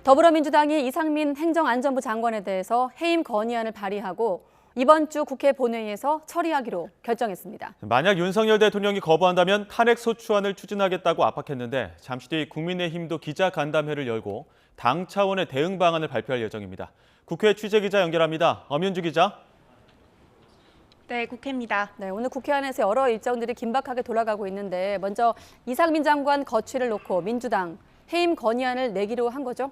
더불어민주당이 이상민 행정안전부 장관에 대해서 해임 건의안을 발의하고 이번 주 국회 본회의에서 처리하기로 결정했습니다. 만약 윤석열 대통령이 거부한다면 탄핵소추안을 추진하겠다고 압박했는데 잠시 뒤 국민의힘도 기자간담회를 열고 당 차원의 대응 방안을 발표할 예정입니다. 국회 취재기자 연결합니다. 엄윤주 기자. 네, 국회입니다. 네, 오늘 국회 안에서 여러 일정들이 긴박하게 돌아가고 있는데 먼저 이상민 장관 거취를 놓고 민주당 해임 건의안을 내기로 한 거죠?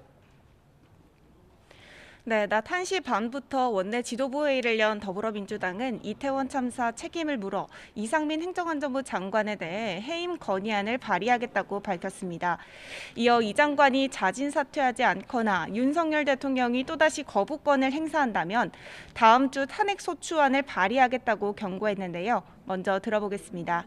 네, 낮 1시 반부터 원내 지도부 회의를 연 더불어민주당은 이태원 참사 책임을 물어 이상민 행정안전부 장관에 대해 해임 건의안을 발의하겠다고 밝혔습니다. 이어 이 장관이 자진 사퇴하지 않거나 윤석열 대통령이 또다시 거부권을 행사한다면 다음 주 탄핵소추안을 발의하겠다고 경고했는데요. 먼저 들어보겠습니다.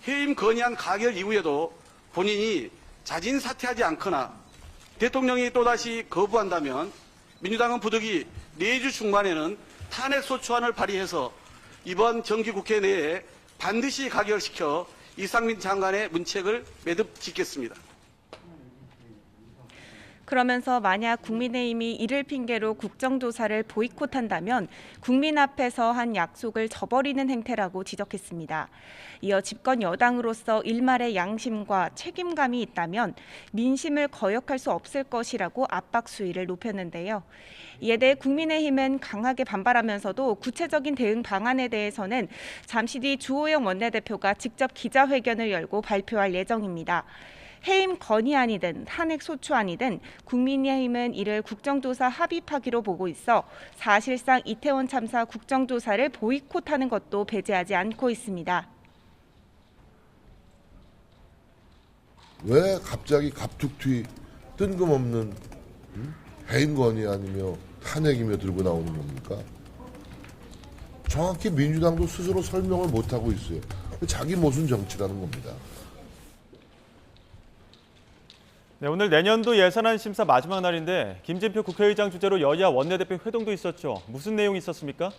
해임 건의안 가결 이후에도 본인이 자진 사퇴하지 않거나 대통령이 또다시 거부한다면 민주당은 부득이 내주 중반에는 탄핵소추안을 발의해서 이번 정기국회 내에 반드시 가결시켜 이상민 장관의 문책을 매듭 짓겠습니다. 그러면서 만약 국민의힘이 이를 핑계로 국정조사를 보이콧한다면 국민 앞에서 한 약속을 저버리는 행태라고 지적했습니다. 이어 집권 여당으로서 일말의 양심과 책임감이 있다면 민심을 거역할 수 없을 것이라고 압박 수위를 높였는데요. 이에 대해 국민의힘은 강하게 반발하면서도 구체적인 대응 방안에 대해서는 잠시 뒤 주호영 원내대표가 직접 기자회견을 열고 발표할 예정입니다. 해임 건의안이든 탄핵소추안이든 국민의힘은 이를 국정조사 합의하기로 보고 있어 사실상 이태원 참사 국정조사를 보이콧하는 것도 배제하지 않고 있습니다. 왜 갑자기 갑툭튀 뜬금없는 해임 건의안이며 탄핵이며 들고 나오는 겁니까? 정확히 민주당도 스스로 설명을 못하고 있어요. 자기 모순 정치라는 겁니다. 네, 오늘 내년도 예산안 심사 마지막 날인데 김진표 국회의장 주재로 여야 원내대표 회동도 있었죠. 무슨 내용이 있었습니까?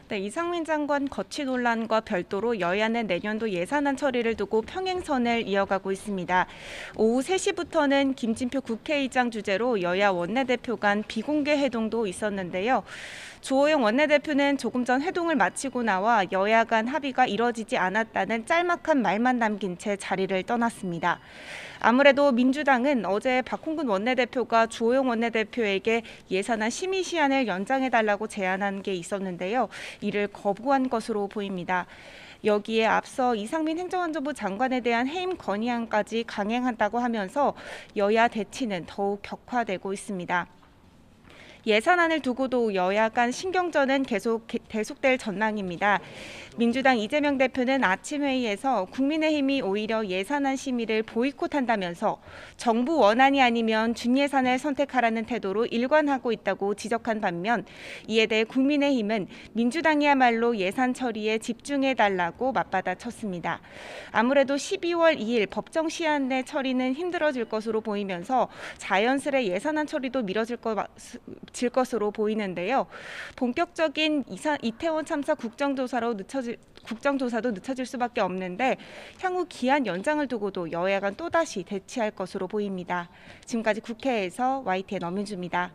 네, 이상민 장관 거취 논란과 별도로 여야는 내년도 예산안 처리를 두고 평행선을 이어가고 있습니다. 오후 3시부터는 김진표 국회의장 주재로 여야 원내대표 간 비공개 회동도 있었는데요. 주호영 원내대표는 조금 전 회동을 마치고 나와 여야 간 합의가 이뤄지지 않았다는 짤막한 말만 남긴 채 자리를 떠났습니다. 아무래도 민주당은 어제 박홍근 원내대표가 주호영 원내대표에게 예산안 심의 시한을 연장해달라고 제안한 게 있었는데요. 이를 거부한 것으로 보입니다. 여기에 앞서 이상민 행정안전부 장관에 대한 해임 건의안까지 강행한다고 하면서 여야 대치는 더욱 격화되고 있습니다. 예산안을 두고도 여야 간 신경전은 계속될 전망입니다. 민주당 이재명 대표는 아침 회의에서 국민의힘이 오히려 예산안 심의를 보이콧한다면서 정부 원안이 아니면 준예산을 선택하라는 태도로 일관하고 있다고 지적한 반면 이에 대해 국민의힘은 민주당이야말로 예산 처리에 집중해달라고 맞받아쳤습니다. 아무래도 12월 2일 법정 시한 내 처리는 힘들어질 것으로 보이면서 자연스레 예산안 처리도 미뤄질 것으로 보이는데요. 본격적인 이태원 참사 국정조사도 늦춰질 수밖에 없는데 향후 기한 연장을 두고도 여야 간 또다시 대치할 것으로 보입니다. 지금까지 국회에서 YTN 엄윤주입니다.